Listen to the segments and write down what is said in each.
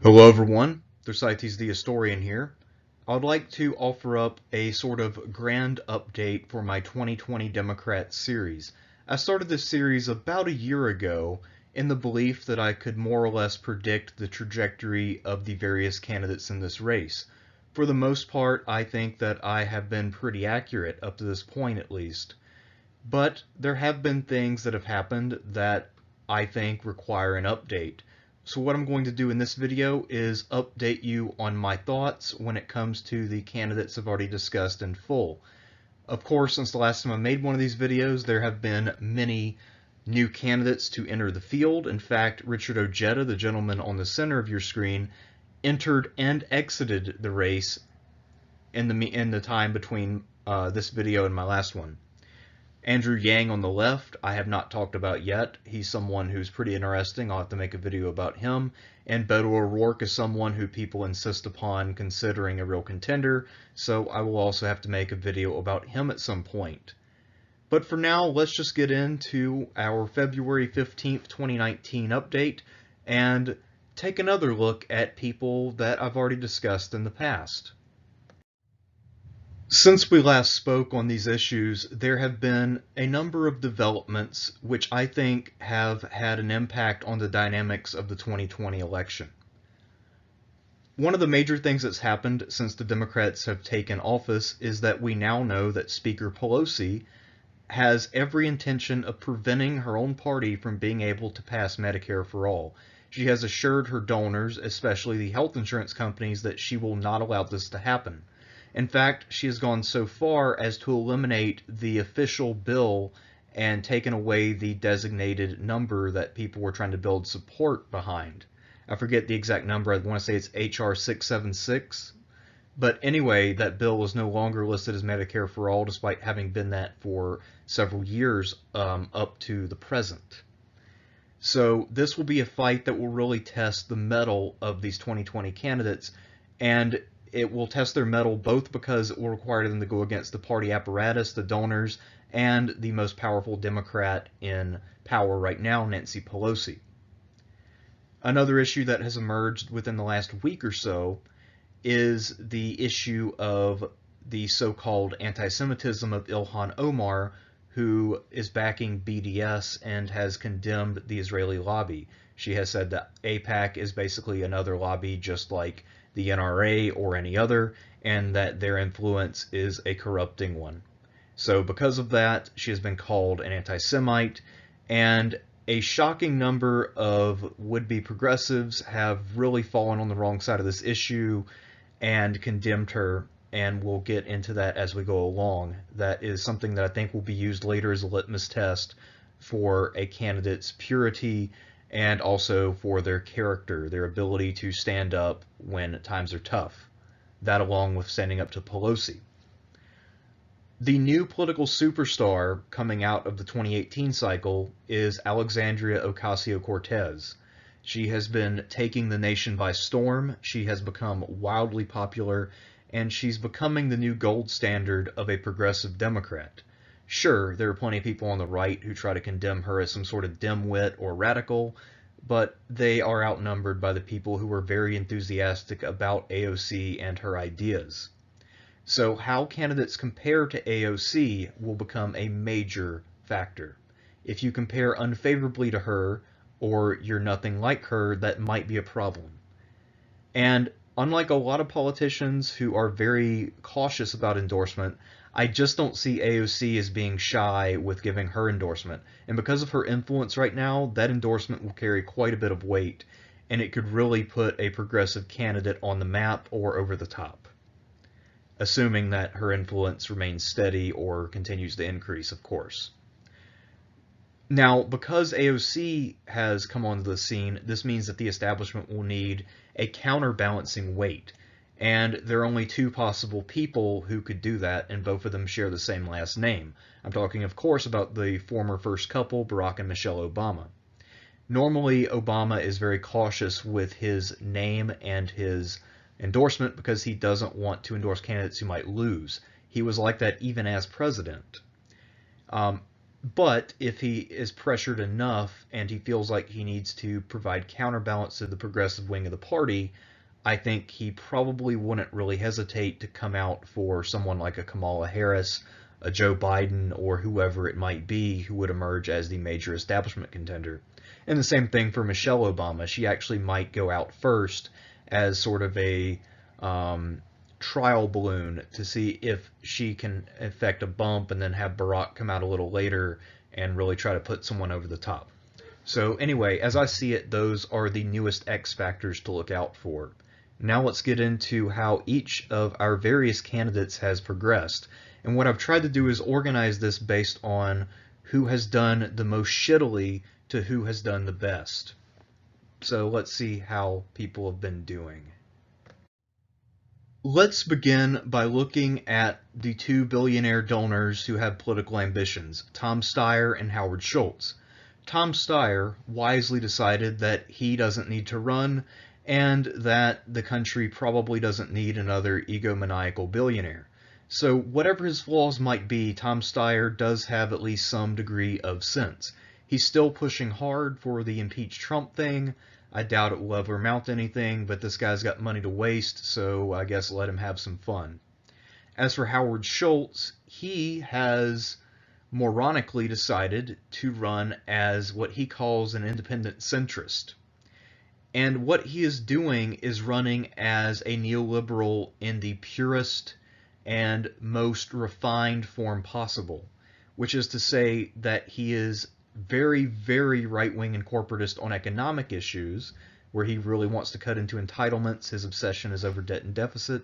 Hello everyone, Thersites the Historian here. I'd like to offer up a sort of grand update for my 2020 Democrat series. I started this series about a year ago in the belief that I could more or less predict the trajectory of the various candidates in this race. For the most part, I think that I have been pretty accurate up to this point at least. But there have been things that have happened that I think require an update. So what I'm going to do in this video is update you on my thoughts when it comes to the candidates I've already discussed in full. Of course, since the last time I made one of these videos, there have been many new candidates to enter the field. In fact, Richard Ojeda, the gentleman on the center of your screen, entered and exited the race in the time between this video and my last one. Andrew Yang on the left, I have not talked about yet. He's someone who's pretty interesting. I'll have to make a video about him. And Beto O'Rourke is someone who people insist upon considering a real contender, so I will also have to make a video about him at some point. But for now, let's just get into our February 15th, 2019 update and take another look at people that I've already discussed in the past. Since we last spoke on these issues, there have been a number of developments which I think have had an impact on the dynamics of the 2020 election. One of the major things that's happened since the Democrats have taken office is that we now know that Speaker Pelosi has every intention of preventing her own party from being able to pass Medicare for all. She has assured her donors, especially the health insurance companies, that she will not allow this to happen. In fact, she has gone so far as to eliminate the official bill and taken away the designated number that people were trying to build support behind. I forget the exact number. I want to say it's HR 676. But anyway, that bill is no longer listed as Medicare for all, despite having been that for several years up to the present. So this will be a fight that will really test the mettle of these 2020 candidates, and it will test their mettle both because it will require them to go against the party apparatus, the donors, and the most powerful Democrat in power right now, Nancy Pelosi. Another issue that has emerged within the last week or so is the issue of the so-called anti-Semitism of Ilhan Omar, who is backing BDS and has condemned the Israeli lobby. She has said that AIPAC is basically another lobby just like the NRA or any other, and that their influence is a corrupting one. So because of that, she has been called an anti-Semite, and a shocking number of would-be progressives have really fallen on the wrong side of this issue and condemned her, and we'll get into that as we go along. That is something that I think will be used later as a litmus test for a candidate's purity and also for their character, their ability to stand up when times are tough. That along with standing up to Pelosi. The new political superstar coming out of the 2018 cycle is Alexandria Ocasio-Cortez. She has been taking the nation by storm. She has become wildly popular, and she's becoming the new gold standard of a progressive Democrat. Sure, there are plenty of people on the right who try to condemn her as some sort of dimwit or radical, but they are outnumbered by the people who are very enthusiastic about AOC and her ideas. So how candidates compare to AOC will become a major factor. If you compare unfavorably to her, or you're nothing like her, that might be a problem. And unlike a lot of politicians who are very cautious about endorsement, I just don't see AOC as being shy with giving her endorsement. And because of her influence right now, that endorsement will carry quite a bit of weight, and it could really put a progressive candidate on the map or over the top, assuming that her influence remains steady or continues to increase, of course. Now, because AOC has come onto the scene, this means that the establishment will need a counterbalancing weight. And there are only two possible people who could do that, and both of them share the same last name. I'm talking, of course, about the former first couple, Barack and Michelle Obama. Normally, Obama is very cautious with his name and his endorsement because he doesn't want to endorse candidates who might lose. He was like that even as president. But if he is pressured enough and he feels like he needs to provide counterbalance to the progressive wing of the party, I think he probably wouldn't really hesitate to come out for someone like a Kamala Harris, a Joe Biden, or whoever it might be who would emerge as the major establishment contender. And the same thing for Michelle Obama. She actually might go out first as sort of a trial balloon to see if she can effect a bump and then have Barack come out a little later and really try to put someone over the top. So anyway, as I see it, those are the newest X factors to look out for. Now let's get into how each of our various candidates has progressed. And what I've tried to do is organize this based on who has done the most shittily to who has done the best. So let's see how people have been doing. Let's begin by looking at the two billionaire donors who have political ambitions, Tom Steyer and Howard Schultz. Tom Steyer wisely decided that he doesn't need to run and that the country probably doesn't need another egomaniacal billionaire. So whatever his flaws might be, Tom Steyer does have at least some degree of sense. He's still pushing hard for the impeach Trump thing. I doubt it will ever amount to anything, but this guy's got money to waste, so I guess let him have some fun. As for Howard Schultz, he has moronically decided to run as what he calls an independent centrist. And what he is doing is running as a neoliberal in the purest and most refined form possible, which is to say that he is very, very right-wing and corporatist on economic issues, where he really wants to cut into entitlements. His obsession is over debt and deficit.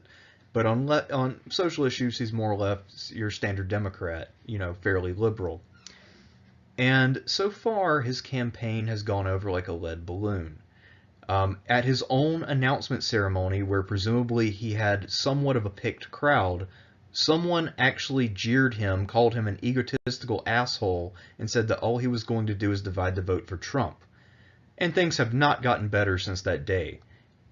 But on social issues, he's more or less your standard Democrat, fairly liberal. And so far, his campaign has gone over like a lead balloon. At his own announcement ceremony, where presumably he had somewhat of a picked crowd, someone actually jeered him, called him an egotistical asshole, and said that all he was going to do is divide the vote for Trump. And things have not gotten better since that day.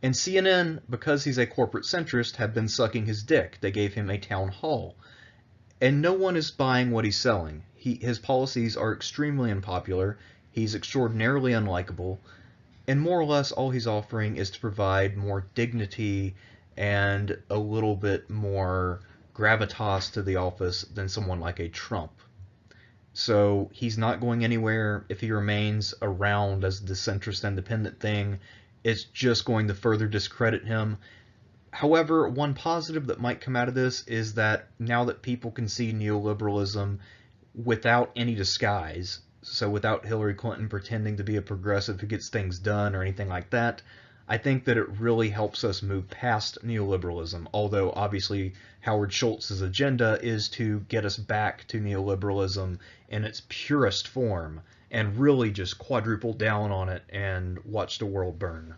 And CNN, because he's a corporate centrist, have been sucking his dick. They gave him a town hall. And no one is buying what he's selling. His policies are extremely unpopular. He's extraordinarily unlikable. And more or less all he's offering is to provide more dignity and a little bit more gravitas to the office than someone like a Trump. So he's not going anywhere. If he remains around as the centrist independent thing, it's just going to further discredit him. However, one positive that might come out of this is that now that people can see neoliberalism without any disguise, so without Hillary Clinton pretending to be a progressive who gets things done or anything like that, I think that it really helps us move past neoliberalism, although obviously Howard Schultz's agenda is to get us back to neoliberalism in its purest form and really just quadruple down on it and watch the world burn.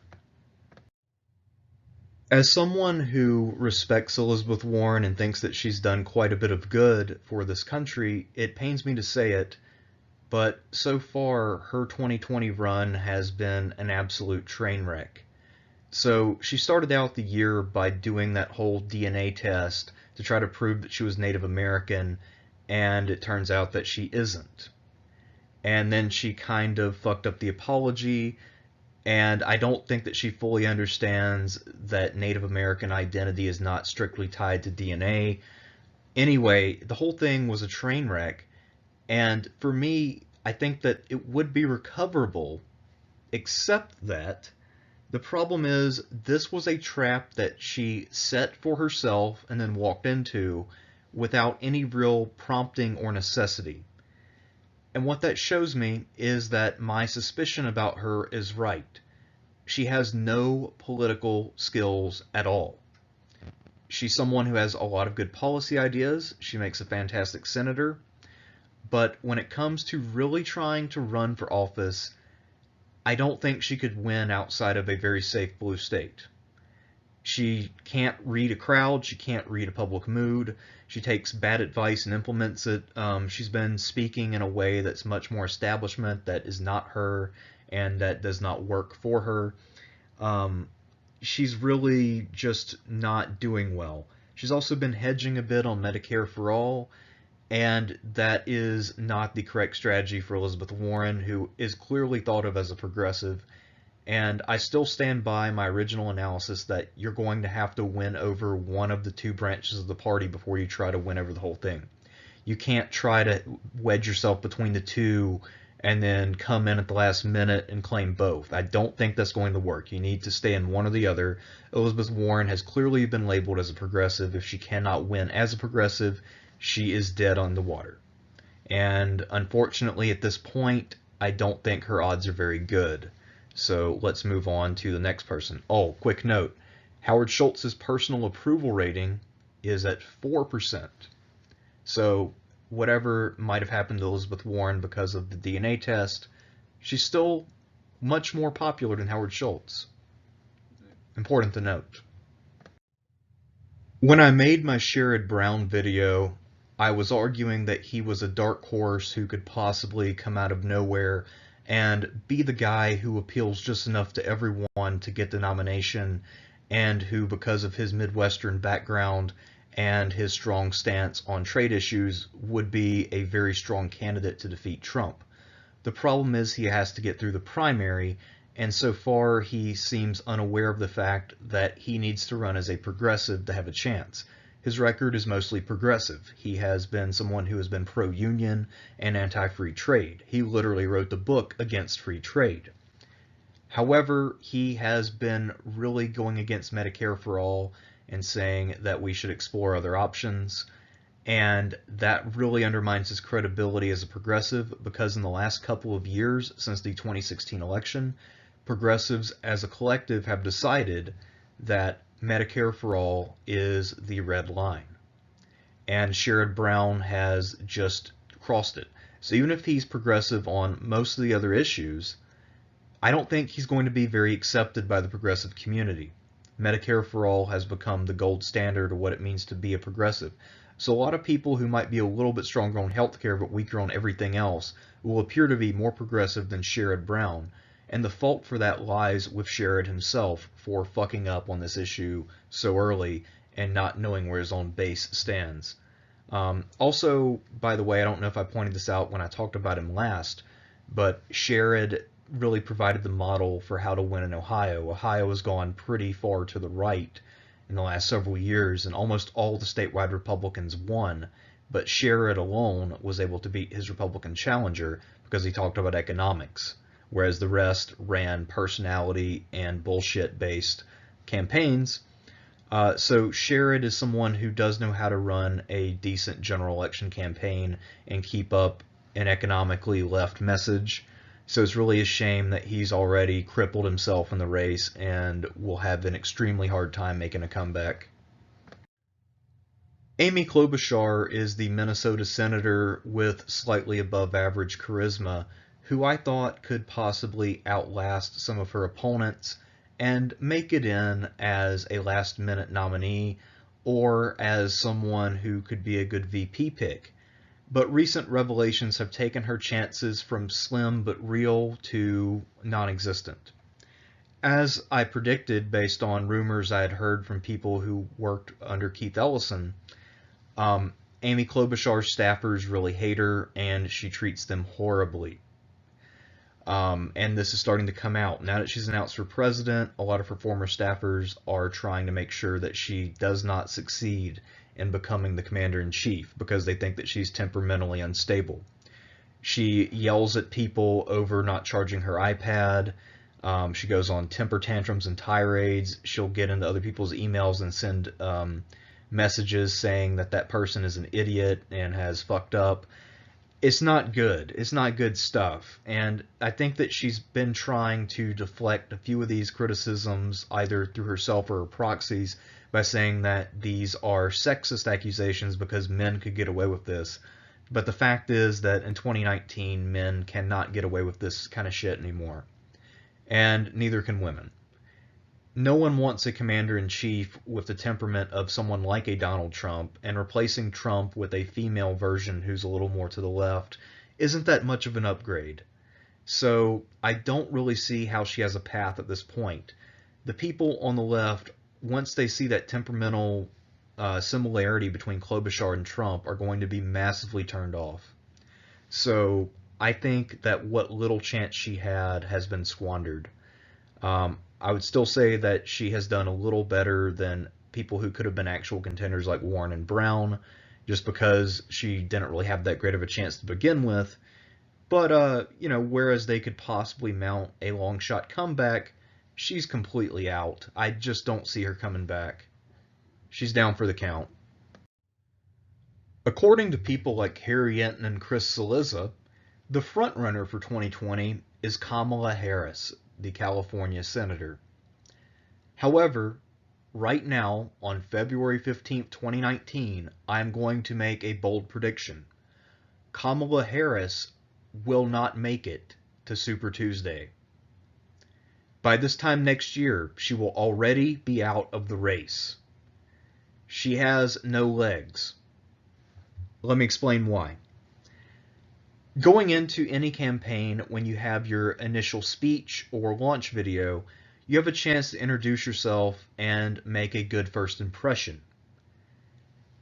As someone who respects Elizabeth Warren and thinks that she's done quite a bit of good for this country, it pains me to say it, but so far her 2020 run has been an absolute train wreck. So she started out the year by doing that whole DNA test to try to prove that she was Native American, and it turns out that she isn't. And then she kind of fucked up the apology, and I don't think that she fully understands that Native American identity is not strictly tied to DNA. Anyway, the whole thing was a train wreck, and for me, I think that it would be recoverable, except that the problem is this was a trap that she set for herself and then walked into without any real prompting or necessity. And what that shows me is that my suspicion about her is right. She has no political skills at all. She's someone who has a lot of good policy ideas. She makes a fantastic senator. But when it comes to really trying to run for office, I don't think she could win outside of a very safe blue state. She can't read a crowd. She can't read a public mood. She takes bad advice and implements it. She's been speaking in a way that's much more establishment, that is not her, and that does not work for her. She's really just not doing well. She's also been hedging a bit on Medicare for All, And that is not the correct strategy for Elizabeth Warren, who is clearly thought of as a progressive. And I still stand by my original analysis that you're going to have to win over one of the two branches of the party before you try to win over the whole thing. You can't try to wedge yourself between the two and then come in at the last minute and claim both. I don't think that's going to work. You need to stay in one or the other. Elizabeth Warren has clearly been labeled as a progressive. If she cannot win as a progressive, she is dead on the water. And unfortunately, at this point, I don't think her odds are very good. So let's move on to the next person. Oh, quick note. Howard Schultz's personal approval rating is at 4%. So whatever might have happened to Elizabeth Warren because of the DNA test, she's still much more popular than Howard Schultz. Important to note. When I made my Sherrod Brown video, I was arguing that he was a dark horse who could possibly come out of nowhere and be the guy who appeals just enough to everyone to get the nomination, and who, because of his Midwestern background and his strong stance on trade issues, would be a very strong candidate to defeat Trump. The problem is he has to get through the primary, and so far he seems unaware of the fact that he needs to run as a progressive to have a chance. His record is mostly progressive. He has been someone who has been pro-union and anti-free trade. He literally wrote the book against free trade. However, he has been really going against Medicare for all and saying that we should explore other options. And that really undermines his credibility as a progressive, because in the last couple of years since the 2016 election, progressives as a collective have decided that Medicare for all is the red line. And Sherrod Brown has just crossed it. So even if he's progressive on most of the other issues, I don't think he's going to be very accepted by the progressive community. Medicare for all has become the gold standard of what it means to be a progressive. So a lot of people who might be a little bit stronger on healthcare but weaker on everything else will appear to be more progressive than Sherrod Brown. And the fault for that lies with Sherrod himself for fucking up on this issue so early and not knowing where his own base stands. Also, by the way, I don't know if I pointed this out when I talked about him last, but Sherrod really provided the model for how to win in Ohio. Ohio has gone pretty far to the right in the last several years, and almost all the statewide Republicans won, but Sherrod alone was able to beat his Republican challenger because he talked about economics, whereas the rest ran personality and bullshit-based campaigns. So Sherrod is someone who does know how to run a decent general election campaign and keep up an economically left message. So it's really a shame that he's already crippled himself in the race and will have an extremely hard time making a comeback. Amy Klobuchar is the Minnesota senator with slightly above average charisma, who I thought could possibly outlast some of her opponents and make it in as a last-minute nominee or as someone who could be a good VP pick. But recent revelations have taken her chances from slim but real to non-existent. As I predicted based on rumors I had heard from people who worked under Keith Ellison, Amy Klobuchar's staffers really hate her and she treats them horribly. And this is starting to come out. Now that she's announced for president, a lot of her former staffers are trying to make sure that she does not succeed in becoming the commander-in-chief because they think that she's temperamentally unstable. She yells at people over not charging her iPad. She goes on temper tantrums and tirades. She'll get into other people's emails and send messages saying that that person is an idiot and has fucked up. It's not good. It's not good stuff. And I think that she's been trying to deflect a few of these criticisms either through herself or her proxies by saying that these are sexist accusations because men could get away with this. But the fact is that in 2019, men cannot get away with this kind of shit anymore. And neither can women. No one wants a commander-in-chief with the temperament of someone like a Donald Trump, and replacing Trump with a female version who's a little more to the left isn't that much of an upgrade. So I don't really see how she has a path at this point. The people on the left, once they see that temperamental similarity between Klobuchar and Trump are going to be massively turned off. So I think that what little chance she had has been squandered. I would still say that she has done a little better than people who could have been actual contenders like Warren and Brown, just because she didn't really have that great of a chance to begin with. But, whereas they could possibly mount a long shot comeback, she's completely out. I just don't see her coming back. She's down for the count. According to people like Harry Enton and Chris Cillizza, the frontrunner for 2020 is Kamala Harris, the California senator. However, right now, on February 15th, 2019, I'm going to make a bold prediction. Kamala Harris will not make it to Super Tuesday. By this time next year, she will already be out of the race. She has no legs. Let me explain why. Going into any campaign, when you have your initial speech or launch video, you have a chance to introduce yourself and make a good first impression.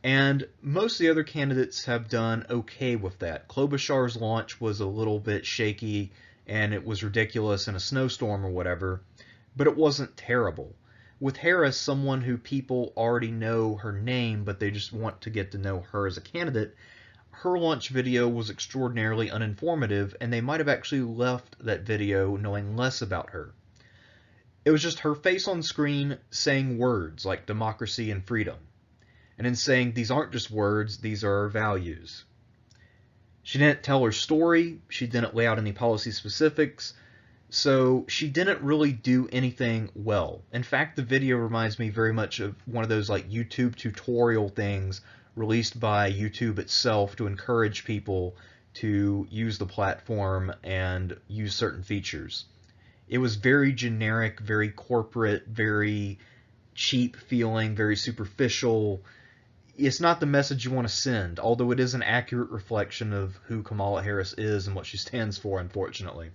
And most of the other candidates have done okay with that. Klobuchar's launch was a little bit shaky and it was ridiculous in a snowstorm or whatever, but it wasn't terrible. With Harris, someone who people already know her name, but they just want to get to know her as a candidate, her launch video was extraordinarily uninformative, and they might have actually left that video knowing less about her. It was just her face on screen saying words like democracy and freedom, and then saying these aren't just words, these are our values. She didn't tell her story, she didn't lay out any policy specifics, so she didn't really do anything well. In fact, the video reminds me very much of one of those like YouTube tutorial things released by YouTube itself to encourage people to use the platform and use certain features. It was very generic, very corporate, very cheap feeling, very superficial. It's not the message you want to send, although it is an accurate reflection of who Kamala Harris is and what she stands for, unfortunately.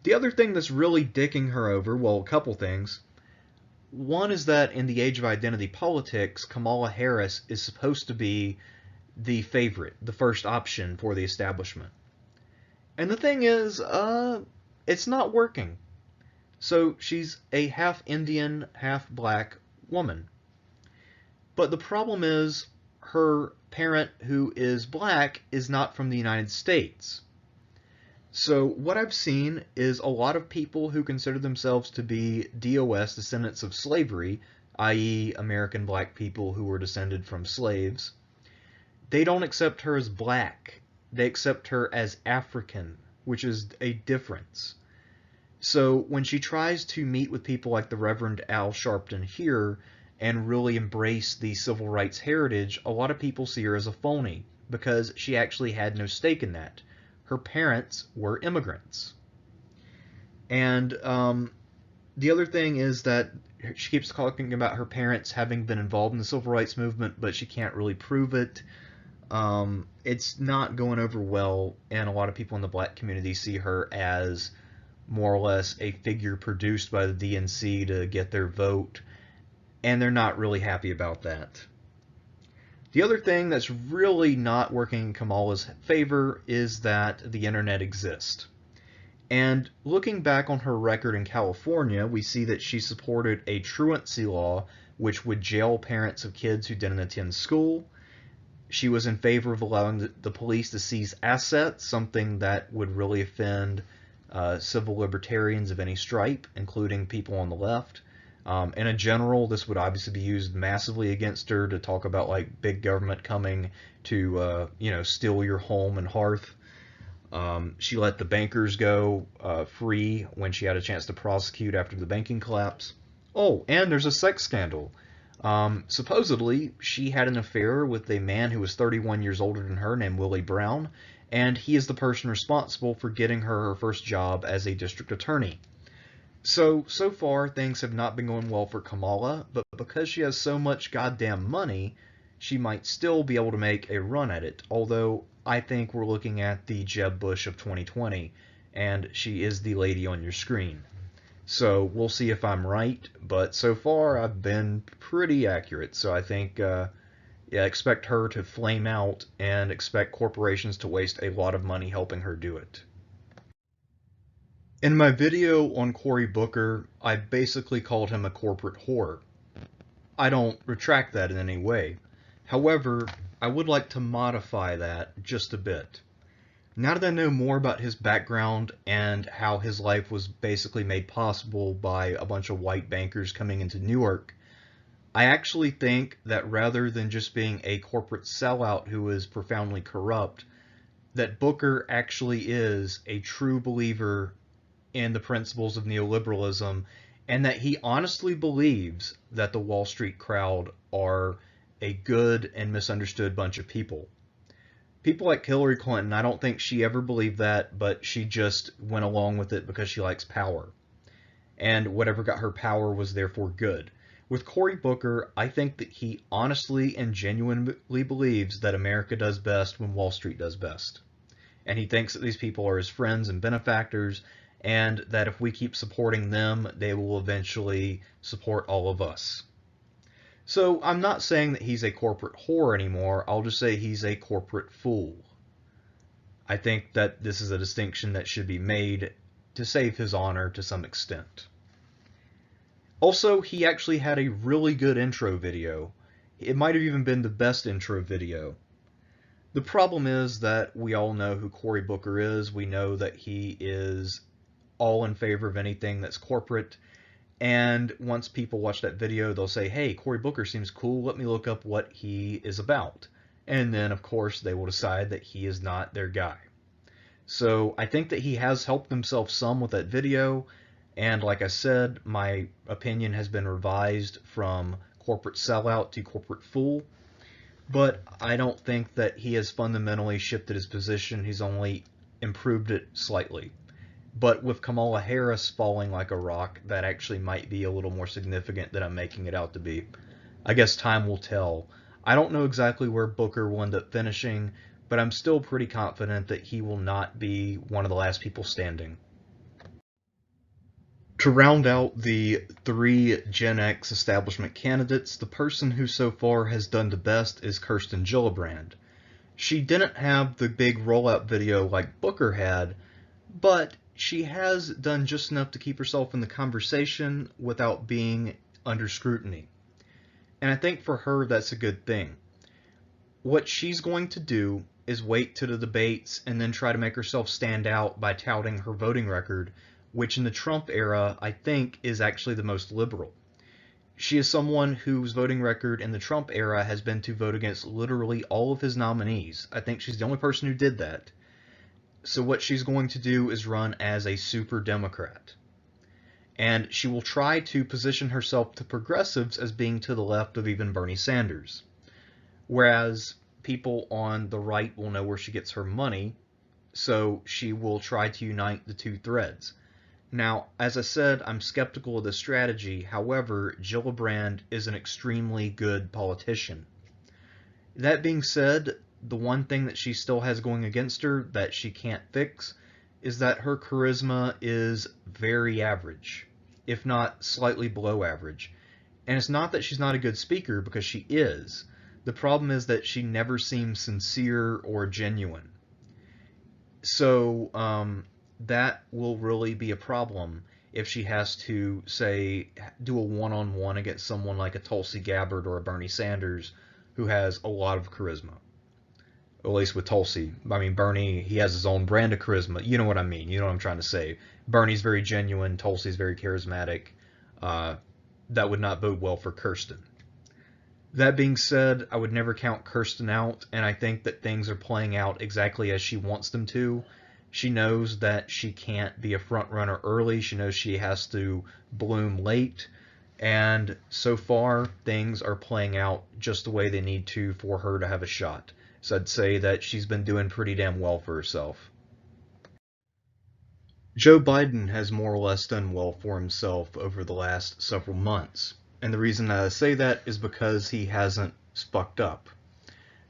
The other thing that's really dicking her over, well, a couple things. One is that in the age of identity politics, Kamala Harris is supposed to be the favorite, the first option for the establishment. And the thing is, it's not working. So she's a half Indian, half black woman. But the problem is, her parent who is black is not from the United States. So what I've seen is a lot of people who consider themselves to be DOS, descendants of slavery, i.e. American black people who were descended from slaves. They don't accept her as black. They accept her as African, which is a difference. So when she tries to meet with people like the Reverend Al Sharpton here and really embrace the civil rights heritage, a lot of people see her as a phony because she actually had no stake in that. Her parents were immigrants. And the other thing is that she keeps talking about her parents having been involved in the civil rights movement, but she can't really prove it. It's not going over well, and a lot of people in the black community see her as more or less a figure produced by the DNC to get their vote, and they're not really happy about that. The other thing that's really not working in Kamala's favor is that the internet exists. And looking back on her record in California, we see that she supported a truancy law which would jail parents of kids who didn't attend school. She was in favor of allowing the police to seize assets, something that would really offend civil libertarians of any stripe, including people on the left. In general, this would obviously be used massively against her to talk about like big government coming to steal your home and hearth. She let the bankers go free when she had a chance to prosecute after the banking collapse. Oh, and there's a sex scandal. Supposedly, she had an affair with a man who was 31 years older than her named Willie Brown, and he is the person responsible for getting her first job as a district attorney. So far, things have not been going well for Kamala, but because she has so much goddamn money, she might still be able to make a run at it, although I think we're looking at the Jeb Bush of 2020, and she is the lady on your screen. So we'll see if I'm right, but so far I've been pretty accurate. So I think, yeah, expect her to flame out and expect corporations to waste a lot of money helping her do it. In my video on Cory Booker, I basically called him a corporate whore. I don't retract that in any way. However, I would like to modify that just a bit. Now that I know more about his background and how his life was basically made possible by a bunch of white bankers coming into Newark, I actually think that rather than just being a corporate sellout who is profoundly corrupt, that Booker actually is a true believer in the principles of neoliberalism, and that he honestly believes that the Wall Street crowd are a good and misunderstood bunch of people. People like Hillary Clinton, I don't think she ever believed that, but she just went along with it because she likes power. And whatever got her power was therefore good. With Cory Booker, I think that he honestly and genuinely believes that America does best when Wall Street does best. And he thinks that these people are his friends and benefactors, and that if we keep supporting them, they will eventually support all of us. So I'm not saying that he's a corporate whore anymore, I'll just say he's a corporate fool. I think that this is a distinction that should be made to save his honor to some extent. Also, he actually had a really good intro video. It might have even been the best intro video. The problem is that we all know who Cory Booker is. We know that he is all in favor of anything that's corporate. And once people watch that video, they'll say, hey, Cory Booker seems cool. Let me look up what he is about. And then, of course, they will decide that he is not their guy. So I think that he has helped himself some with that video. And like I said, my opinion has been revised from corporate sellout to corporate fool. But I don't think that he has fundamentally shifted his position. He's only improved it slightly. But with Kamala Harris falling like a rock, that actually might be a little more significant than I'm making it out to be. I guess time will tell. I don't know exactly where Booker will end up finishing, but I'm still pretty confident that he will not be one of the last people standing. To round out the 3 Gen X establishment candidates, the person who so far has done the best is Kirsten Gillibrand. She didn't have the big rollout video like Booker had, but she has done just enough to keep herself in the conversation without being under scrutiny. And I think for her that's a good thing. What she's going to do is wait to the debates and then try to make herself stand out by touting her voting record, which in the Trump era I think is actually the most liberal. She is someone whose voting record in the Trump era has been to vote against literally all of his nominees. I think she's the only person who did that. So what she's going to do is run as a super Democrat. And she will try to position herself to progressives as being to the left of even Bernie Sanders. Whereas people on the right will know where she gets her money, so she will try to unite the two threads. Now, as I said, I'm skeptical of this strategy. However, Gillibrand is an extremely good politician. That being said, the one thing that she still has going against her that she can't fix is that her charisma is very average, if not slightly below average. And it's not that she's not a good speaker, because she is. The problem is that she never seems sincere or genuine. So that will really be a problem if she has to, say, do a one-on-one against someone like a Tulsi Gabbard or a Bernie Sanders who has a lot of charisma. At least with Tulsi. I mean, Bernie, he has his own brand of charisma. You know what I mean. You know what I'm trying to say. Bernie's very genuine. Tulsi's very charismatic. That would not bode well for Kirsten. That being said, I would never count Kirsten out, and I think that things are playing out exactly as she wants them to. She knows that she can't be a front runner early. She knows she has to bloom late. And so far, things are playing out just the way they need to for her to have a shot. So I'd say that she's been doing pretty damn well for herself. Joe Biden has more or less done well for himself over the last several months. And the reason that I say that is because he hasn't fucked up.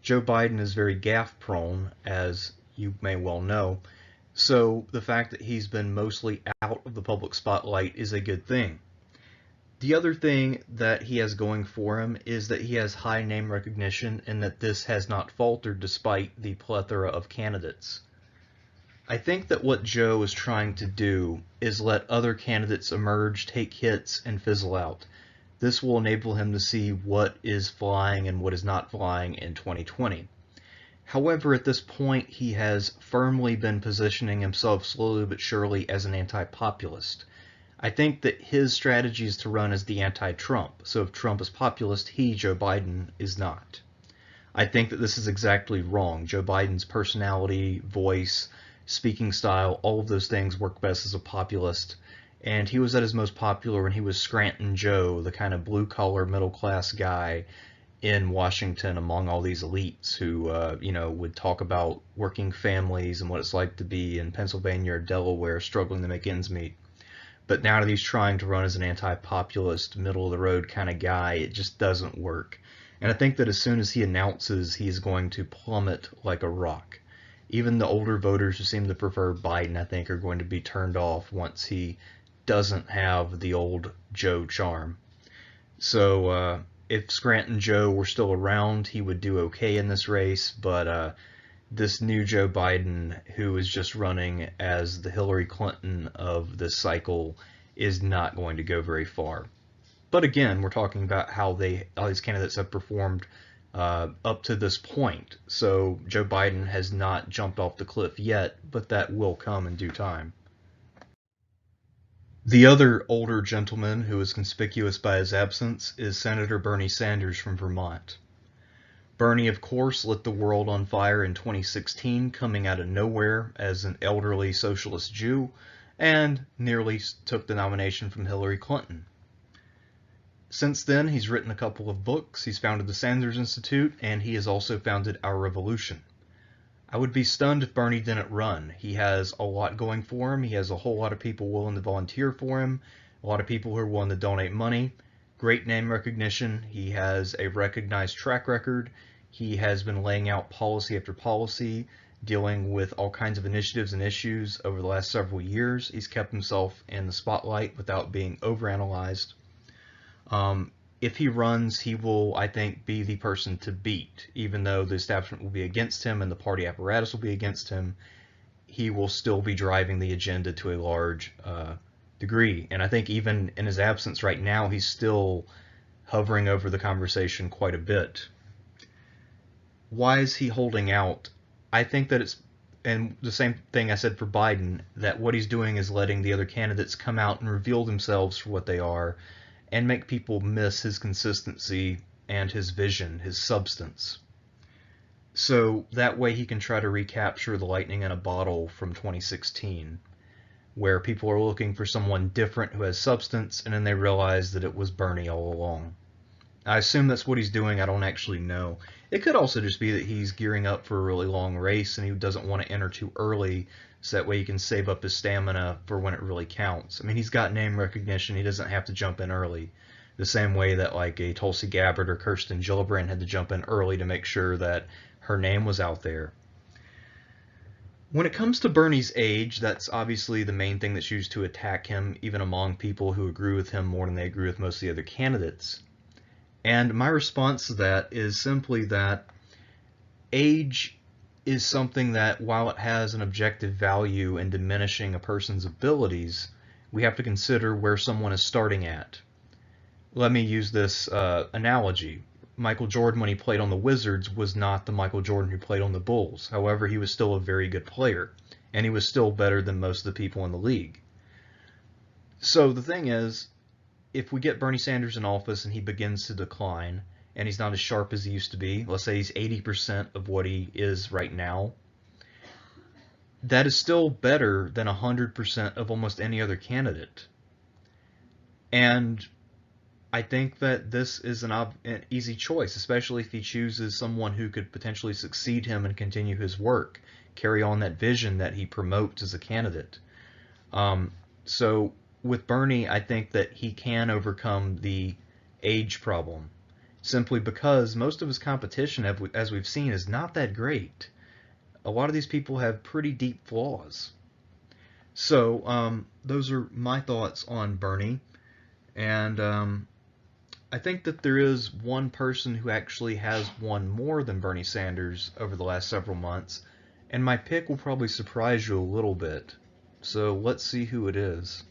Joe Biden is very gaffe prone, as you may well know, So the fact that he's been mostly out of the public spotlight is a good thing. The other thing that he has going for him is that he has high name recognition and that this has not faltered despite the plethora of candidates. I think that what Joe is trying to do is let other candidates emerge, take hits, and fizzle out. This will enable him to see what is flying and what is not flying in 2020. However, at this point, he has firmly been positioning himself slowly but surely as an anti-populist. I think that his strategy is to run as the anti-Trump. So if Trump is populist, he, Joe Biden, is not. I think that this is exactly wrong. Joe Biden's personality, voice, speaking style, all of those things work best as a populist. And he was at his most popular when he was Scranton Joe, the kind of blue-collar, middle-class guy in Washington among all these elites who, would talk about working families and what it's like to be in Pennsylvania or Delaware struggling to make ends meet. But now that he's trying to run as an anti-populist, middle-of-the-road kind of guy, it just doesn't work. And I think that as soon as he announces he's going to plummet like a rock, even the older voters who seem to prefer Biden, I think, are going to be turned off once he doesn't have the old Joe charm. So if Scranton Joe were still around, he would do okay in this race, but this new Joe Biden, who is just running as the Hillary Clinton of this cycle, is not going to go very far. But again, we're talking about how these candidates have performed up to this point. So Joe Biden has not jumped off the cliff yet, but that will come in due time. The other older gentleman who is conspicuous by his absence is Senator Bernie Sanders from Vermont. Bernie, of course, lit the world on fire in 2016, coming out of nowhere as an elderly socialist Jew, and nearly took the nomination from Hillary Clinton. Since then, he's written a couple of books, he's founded the Sanders Institute, and he has also founded Our Revolution. I would be stunned if Bernie didn't run. He has a lot going for him. He has a whole lot of people willing to volunteer for him, a lot of people who are willing to donate money, great name recognition. He has a recognized track record. He has been laying out policy after policy, dealing with all kinds of initiatives and issues over the last several years. He's kept himself in the spotlight without being overanalyzed. If he runs, he will, I think, be the person to beat. Even though the establishment will be against him and the party apparatus will be against him, he will still be driving the agenda to a large degree. And I think even in his absence right now, he's still hovering over the conversation quite a bit. Why is he holding out? I think that it's, and the same thing I said for Biden, that what he's doing is letting the other candidates come out and reveal themselves for what they are, and make people miss his consistency and his vision, his substance. So that way he can try to recapture the lightning in a bottle from 2016, where people are looking for someone different who has substance, and then they realize that it was Bernie all along. I assume that's what he's doing. I don't actually know. It could also just be that he's gearing up for a really long race and he doesn't want to enter too early, so that way he can save up his stamina for when it really counts. I mean, he's got name recognition. He doesn't have to jump in early, the same way that like a Tulsi Gabbard or Kirsten Gillibrand had to jump in early to make sure that her name was out there. When it comes to Bernie's age, that's obviously the main thing that's used to attack him, even among people who agree with him more than they agree with most of the other candidates. And my response to that is simply that age is something that, while it has an objective value in diminishing a person's abilities, we have to consider where someone is starting at. Let me use this analogy. Michael Jordan, when he played on the Wizards, was not the Michael Jordan who played on the Bulls. However, he was still a very good player, and he was still better than most of the people in the league. So the thing is, if we get Bernie Sanders in office and he begins to decline, and he's not as sharp as he used to be, let's say he's 80% of what he is right now, that is still better than 100% of almost any other candidate. And I think that this is an easy choice, especially if he chooses someone who could potentially succeed him and continue his work, carry on that vision that he promotes as a candidate. So with Bernie, I think that he can overcome the age problem, simply because most of his competition, as we've seen, is not that great. A lot of these people have pretty deep flaws. So those are my thoughts on Bernie, and I think that there is one person who actually has won more than Bernie Sanders over the last several months, and my pick will probably surprise you a little bit. So let's see who it is.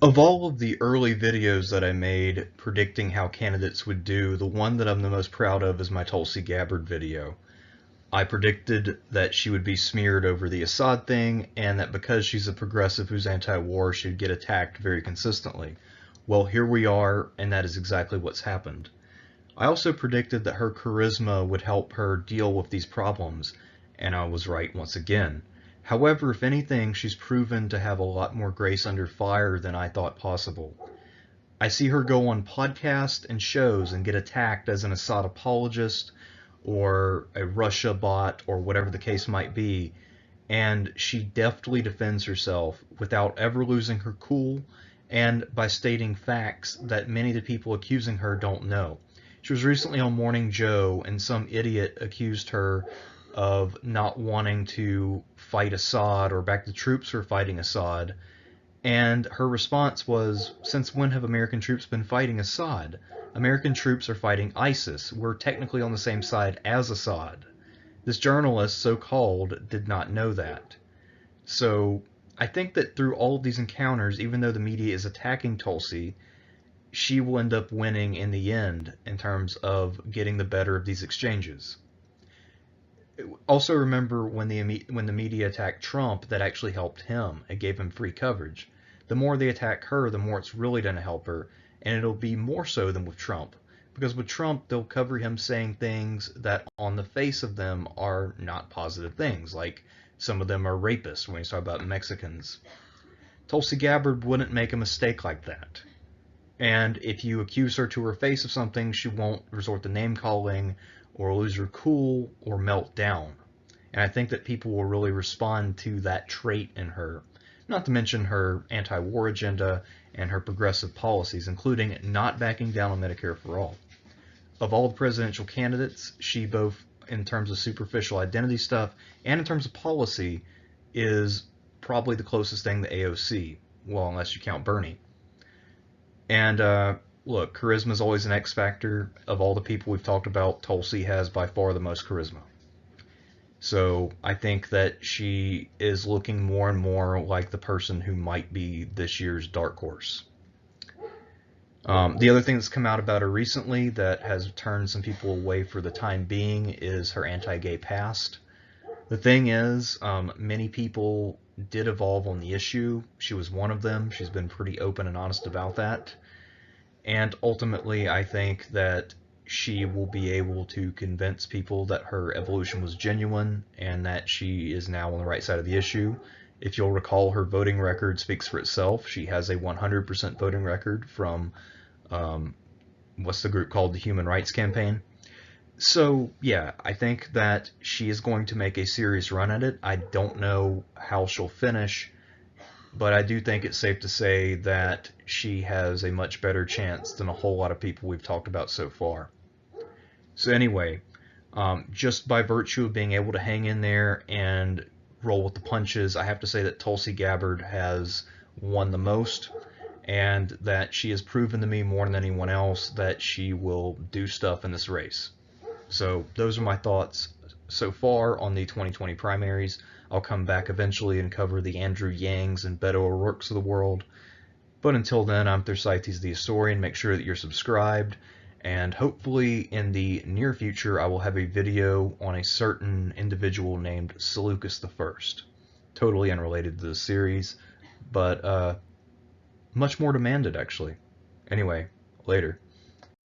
Of all of the early videos that I made predicting how candidates would do, the one that I'm the most proud of is my Tulsi Gabbard video. I predicted that she would be smeared over the Assad thing, and that because she's a progressive who's anti-war, she'd get attacked very consistently. Well, here we are, and that is exactly what's happened. I also predicted that her charisma would help her deal with these problems, and I was right once again. However, if anything, she's proven to have a lot more grace under fire than I thought possible. I see her go on podcasts and shows and get attacked as an Assad apologist, or a Russia bot, or whatever the case might be, and she deftly defends herself without ever losing her cool and by stating facts that many of the people accusing her don't know. She was recently on Morning Joe, and some idiot accused her of not wanting to fight Assad or back the troops for fighting Assad, and her response was, since when have American troops been fighting Assad? American troops are fighting ISIS. We're technically on the same side as Assad. This journalist, so-called, did not know that. So I think that through all of these encounters, even though the media is attacking Tulsi, she will end up winning in the end in terms of getting the better of these exchanges. Also remember when the media attacked Trump, that actually helped him. It gave him free coverage. The more they attack her, the more it's really going to help her, and it'll be more so than with Trump. Because with Trump, they'll cover him saying things that on the face of them are not positive things, like some of them are rapists when you talk about Mexicans. Tulsi Gabbard wouldn't make a mistake like that. And if you accuse her to her face of something, she won't resort to name-calling or lose her cool or melt down. And I think that people will really respond to that trait in her, not to mention her anti-war agenda and her progressive policies, including not backing down on Medicare for all. Of all the presidential candidates, she, both in terms of superficial identity stuff and in terms of policy, is probably the closest thing to AOC, well, unless you count Bernie. And look, charisma is always an X factor. Of all the people we've talked about, Tulsi has by far the most charisma. So I think that she is looking more and more like the person who might be this year's dark horse. The other thing that's come out about her recently that has turned some people away for the time being is her anti-gay past. The thing is, many people did evolve on the issue. She was one of them. She's been pretty open and honest about that. And ultimately, I think that she will be able to convince people that her evolution was genuine and that she is now on the right side of the issue. If you'll recall, her voting record speaks for itself. She has a 100% voting record from, what's the group called? The Human Rights Campaign. So, yeah, I think that she is going to make a serious run at it. I don't know how she'll finish, but I do think it's safe to say that she has a much better chance than a whole lot of people we've talked about so far. So anyway, just by virtue of being able to hang in there and roll with the punches, I have to say that Tulsi Gabbard has won the most, and that she has proven to me more than anyone else that she will do stuff in this race. So those are my thoughts so far on the 2020 primaries. I'll come back eventually and cover the Andrew Yangs and Beto O'Rourke's of the world. But until then, I'm Thersites the Historian. Make sure that you're subscribed, and hopefully in the near future I will have a video on a certain individual named Seleucus I. Totally unrelated to the series, but much more demanded actually. Anyway, later.